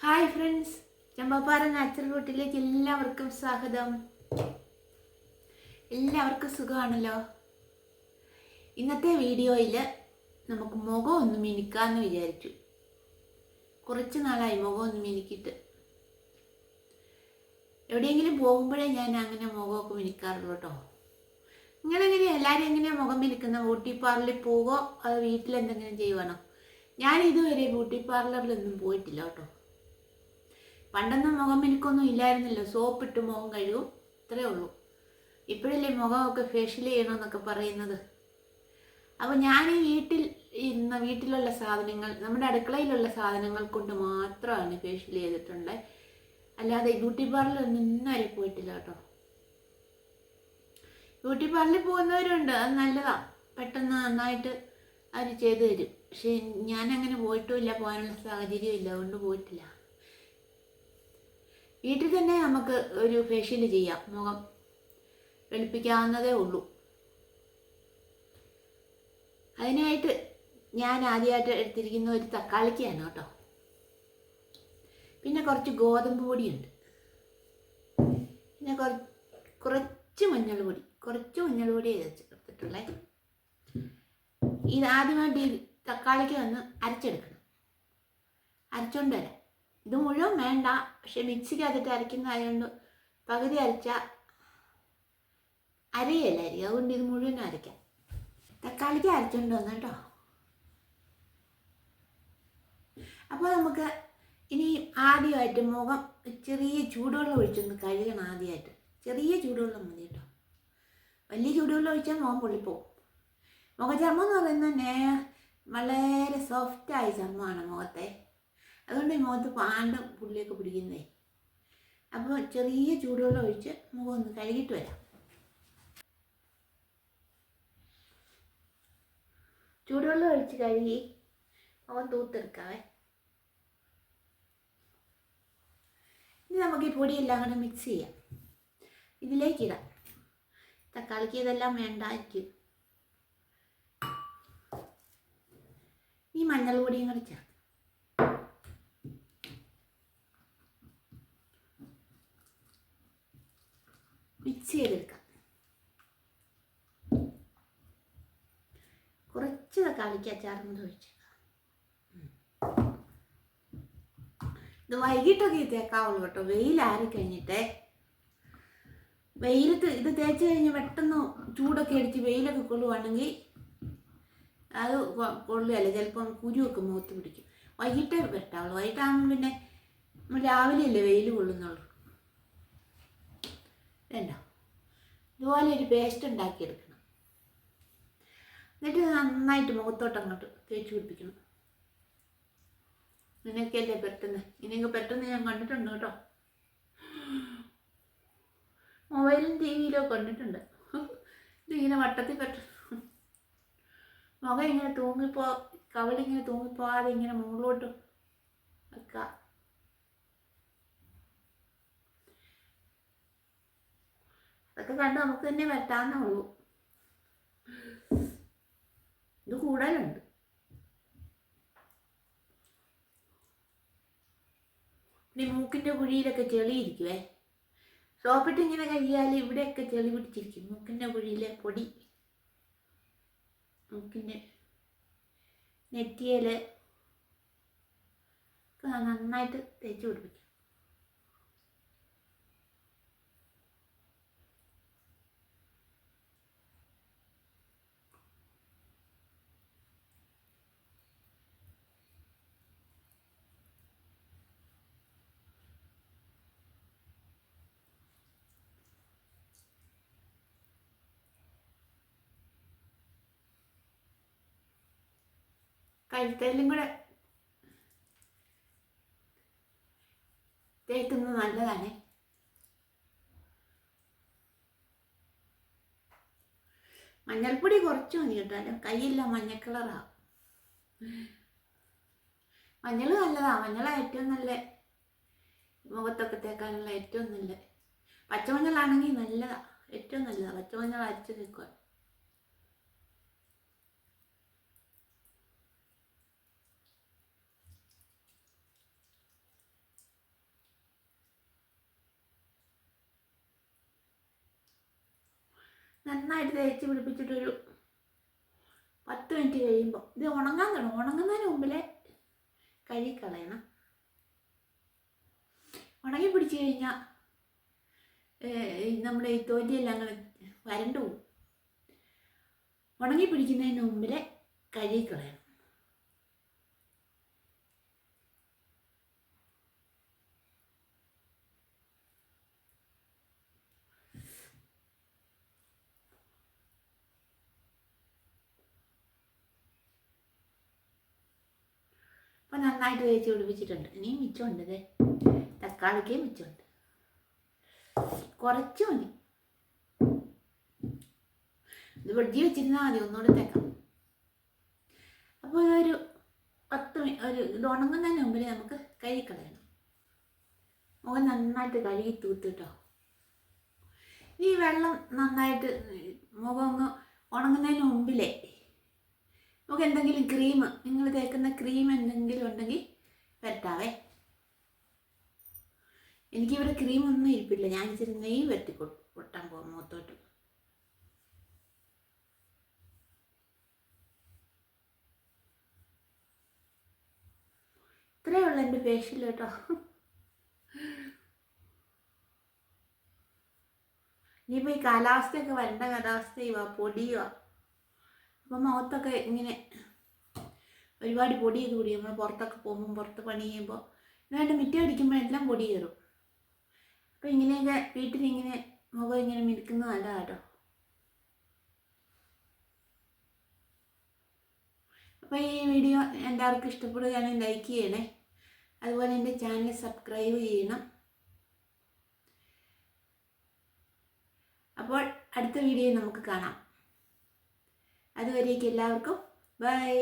Hi friends, ചമ്പപ്പാറ natural റൂട്ടിലേക്ക് എല്ലാവർക്കും സ്വാഗതം. എല്ലാവർക്കും സുഖമാണല്ലോ. ഇന്നത്തെ വീഡിയോയിൽ നമുക്ക് മുഖം ഒന്ന് മിനുക്കാമെന്ന് വിചാരിച്ചു. കുറച്ച് നാളായി മുഖം ഒന്ന് മിനുക്കിയിട്ട്. എവിടെയെങ്കിലും പോകുമ്പോഴേ ഞാൻ അങ്ങനെ മുഖമൊക്കെ മിനുക്കാറുള്ളൂ കേട്ടോ. നിങ്ങളെങ്ങനെയാണ് എല്ലാവരും എങ്ങനെയാണ് മുഖം മിനുക്കുന്നത്? ബ്യൂട്ടി പാർലറിൽ പോവോ അത് വീട്ടിലെന്തെങ്കിലും ചെയ്യുവാണോ? ഞാൻ ഇതുവരെ ബ്യൂട്ടി പാർലറിലൊന്നും പോയിട്ടില്ല കേട്ടോ. പണ്ടൊന്നും മുഖം മിനുക്കൊന്നും ഇല്ലായിരുന്നല്ലോ. സോപ്പിട്ട് മുഖം കഴുകും, ഇത്രയേ ഉള്ളൂ. ഇപ്പോഴല്ലേ മുഖമൊക്കെ ഫേഷ്യൽ ചെയ്യണമെന്നൊക്കെ പറയുന്നത്. അപ്പോൾ ഞാൻ ഈ വീട്ടിലുള്ള സാധനങ്ങൾ, നമ്മുടെ അടുക്കളയിലുള്ള സാധനങ്ങൾ കൊണ്ട് മാത്രമാണ് ഫേഷ്യൽ ചെയ്തിട്ടുണ്ട്. അല്ലാതെ ബ്യൂട്ടി പാർലറിൽ ഇന്നുവരെ പോയിട്ടില്ല കേട്ടോ. ബ്യൂട്ടി പാർലറിൽ പോകുന്നവരുണ്ട്, അത് നല്ലതാണ്. പെട്ടെന്ന് നന്നായിട്ട് അവർ ചെയ്തു തരും. പക്ഷേ ഞാനങ്ങനെ പോയിട്ടുമില്ല, പോകാനുള്ള സാഹചര്യം ഇല്ല, അതുകൊണ്ട് പോയിട്ടില്ല. വീട്ടിൽ തന്നെ നമുക്ക് ഒരു ഫേഷ്യൽ ചെയ്യാം, മുഖം വെളുപ്പിക്കാവുന്നതേ ഉള്ളൂ. അതിനായിട്ട് ഞാൻ ആദ്യമായിട്ട് എടുത്തിരിക്കുന്ന ഒരു തക്കാളിക്കയാണ് കേട്ടോ. പിന്നെ കുറച്ച് ഗോതമ്പ് പൊടിയുണ്ട്, പിന്നെ കുറച്ച് മഞ്ഞൾ പൊടി എടുത്തിട്ടുള്ളേ. ഇത് ആദ്യമായിട്ട് ഈ തക്കാളിക്ക് ഒന്ന് അരച്ചെടുക്കണം. അരച്ചോണ്ട് വരാം. ഇത് മുഴുവൻ വേണ്ട, പക്ഷെ മിക്സിക്കകത്തിട്ട് അരയ്ക്കുന്നതായതുകൊണ്ട് പകുതി അരച്ചാൽ അരയല്ലായിരിക്കും, അതുകൊണ്ട് ഇത് മുഴുവൻ അരയ്ക്കാം. തക്കാളിക്ക് അരച്ചുകൊണ്ട് വന്നു കേട്ടോ. അപ്പോൾ നമുക്ക് ഇനി ആദ്യമായിട്ട് മുഖം ചെറിയ ചൂടുവെള്ളം ഒഴിച്ചൊന്ന് കഴുകണം. ആദ്യമായിട്ട് ചെറിയ ചൂടുവെള്ളം മതി കേട്ടോ. വലിയ ചൂടുവെള്ളം ഒഴിച്ചാൽ മുഖം പൊള്ളിപ്പോവും. മുഖചർമ്മം എന്ന് പറയുന്നത് വളരെ സോഫ്റ്റായ ചർമ്മമാണ് മുഖത്തെ. അതുകൊണ്ട് ഈ മുഖത്ത് പാണ്ടും പുള്ളിയൊക്കെ പിടിക്കുന്നേ. അപ്പോൾ ചെറിയ ചൂടുവെള്ളം ഒഴിച്ച് മുഖം ഒന്ന് കഴുകിയിട്ട് വരാം. ചൂടുവെള്ളം ഒഴിച്ച് കഴുകി മുഖം തൂത്തെടുക്കാവേ. ഇനി നമുക്ക് ഈ പൊടിയെല്ലാം കൂടെ മിക്സ് ചെയ്യാം. ഇതിലേക്കിടാം. തക്കാളിക്ക് ഇതെല്ലാം വേണ്ടായിരിക്കും. ഈ മഞ്ഞൾ പൊടിയും കൂടി ചേർക്കാം. മിക്സ് ചെയ്തെടുക്കാം. കുറച്ച് തക്കാളിക്ക് അച്ചാറും കൂടെ ഒഴിച്ചേക്കാം. ഇത് വൈകിട്ടൊക്കെ തേക്കാവുള്ളൂ കേട്ടോ. വെയിലാറി കഴിഞ്ഞിട്ടേ. വെയിലത്ത് ഇത് തേച്ച് കഴിഞ്ഞ് പെട്ടെന്ന് ചൂടൊക്കെ അടിച്ച് വെയിലൊക്കെ കൊള്ളുവാണെങ്കിൽ അത് കൊള്ളുകയല്ല, ചിലപ്പം കുരുവൊക്കെ മുഖത്ത് പിടിക്കും. വൈകിട്ടേ വെട്ടാവുള്ളൂ. വൈകിട്ടാകുമ്പോൾ പിന്നെ നമ്മൾ രാവിലെയല്ലേ വെയിൽ കൊള്ളുന്നുള്ളൂ. വേണ്ട, ഇതുപോലെ ഒരു പേസ്റ്റ് ഉണ്ടാക്കിയെടുക്കണം. എന്നിട്ട് നന്നായിട്ട് മുഖത്തോട്ട് അങ്ങോട്ട് തേച്ച് പിടിപ്പിക്കണം. നിനക്കല്ലേ പെട്ടെന്ന്, ഇനിയൊക്കെ പെട്ടെന്ന് ഞാൻ കണ്ടിട്ടുണ്ട് കേട്ടോ. മൊബൈലും ടി വിയിലൊക്കെ കണ്ടിട്ടുണ്ട്. ഇതിങ്ങനെ വട്ടത്തിൽ മുഖം ഇങ്ങനെ കവളിങ്ങനെ തൂങ്ങിപ്പോകാതെ ഇങ്ങനെ മുകളിലോട്ട് വെക്കാം. അതൊക്കെ കണ്ട് നമുക്ക് തന്നെ വെട്ടാന്നേ ഉള്ളൂ. ഇത് കൂടുതലുണ്ട്. പിന്നെ മൂക്കിൻ്റെ കുഴിയിലൊക്കെ ചെളിയിരിക്കുവേ. സോപ്പിട്ട് ഇങ്ങനെ കഴിയാൽ ഇവിടെയൊക്കെ ചെളി പിടിച്ചിരിക്കും. മൂക്കിൻ്റെ കുഴിയിലെ പൊടി മൂക്കിൻ്റെ നെറ്റിയിൽ നന്നായിട്ട് തേച്ച് പിടിപ്പിക്കും. കഴുത്തേലും കൂടെ തേക്കുന്നത് നല്ലതാണ്. മഞ്ഞൾപ്പൊടി കുറച്ച് മതി കേട്ടോ, അല്ല കയ്യെല്ലാം മഞ്ഞ കളറാവും. മഞ്ഞൾ നല്ലതാണ്. മഞ്ഞളാണ് ഏറ്റവും നല്ല മുഖത്തൊക്കെ തേക്കാനുള്ള ഏറ്റവും നല്ല. പച്ചമഞ്ഞളാണെങ്കിൽ നല്ലതാണ്, ഏറ്റവും നല്ലതാണ്. പച്ചമഞ്ഞൾ അരച്ച് തേക്കുക. നന്നായിട്ട് തേച്ച് പിടിപ്പിച്ചിട്ടൊരു 10 മിനിറ്റ് കഴിയുമ്പോൾ ഇത് ഉണങ്ങാൻ തുടങ്ങും. ഉണങ്ങുന്നതിന് മുമ്പിലെ കഴുകിക്കളയണം. ഉണങ്ങി പിടിച്ച് കഴിഞ്ഞാൽ നമ്മുടെ ഈ തൊലിയെല്ലാം അങ്ങനെ വരണ്ടു പോകും. ഉണങ്ങി പിടിക്കുന്നതിന് മുമ്പിലെ കഴുകിക്കളയണം. അപ്പോൾ നന്നായിട്ട് തേച്ച് പിടിപ്പിച്ചിട്ടുണ്ട്. ഇനിയും മിച്ചമുണ്ട്. ഇതേ തക്കാളിക്ക് മിച്ചമുണ്ട്. കുറച്ച് മതി. ഇത് ഫ്രിഡ്ജിൽ വെച്ചിരുന്നാൽ മതി, ഒന്നുകൂടെ തേക്കാം. അപ്പോൾ ഇതൊരു 10 ഇത് ഉണങ്ങുന്നതിന് മുമ്പിൽ നമുക്ക് കഴുകിക്കളയണം. മുഖം നന്നായിട്ട് കഴുകി തൂത്തിട്ടോ. ഈ വെള്ളം നന്നായിട്ട് മുഖം ഒന്ന് ഉണങ്ങുന്നതിന് മുമ്പിലേ നമുക്ക് എന്തെങ്കിലും ക്രീം, നിങ്ങൾ തേക്കുന്ന ക്രീം എന്തെങ്കിലും ഉണ്ടെങ്കിൽ വരട്ടാവേ. എനിക്കിവിടെ ക്രീമൊന്നും ഇരിപ്പില്ല. ഞാൻ ഇച്ചിരി നെയ്യ് വരട്ടി കൊട്ടാൻ പോകും മുഖത്തോട്ട്. ഇത്രയേ ഉള്ളൂ എൻ്റെ ഫേഷ്യൽ കേട്ടോ. ഇനിയിപ്പോൾ ഈ കാലാവസ്ഥയൊക്കെ വരേണ്ട കാലാവസ്ഥയുവാ, പൊടിയുവാ. അപ്പം മുഖത്തൊക്കെ ഇങ്ങനെ ഒരുപാട് പൊടിയൊക്കെ പിടിക്കും. നമ്മൾ പുറത്തൊക്കെ പോകുമ്പോൾ, പുറത്ത് പണി ചെയ്യുമ്പോൾ, ഇതായിട്ട് മിറ്റം അടിക്കുമ്പോഴെല്ലാം പൊടി കയറും. അപ്പോൾ ഇങ്ങനെയൊക്കെ വീട്ടിലിങ്ങനെ മുഖം ഇങ്ങനെ മിനുക്കുന്നത് നല്ലതാണ് കേട്ടോ. അപ്പോൾ ഈ വീഡിയോ എല്ലാവർക്കും ഇഷ്ടപ്പെടുകയാണെങ്കിൽ ലൈക്ക് ചെയ്യണേ. അതുപോലെ എൻ്റെ ചാനൽ സബ്സ്ക്രൈബ് ചെയ്യണം. അപ്പോൾ അടുത്ത വീഡിയോ നമുക്ക് കാണാം. അതുവരേക്കും എല്ലാവർക്കും ബൈ.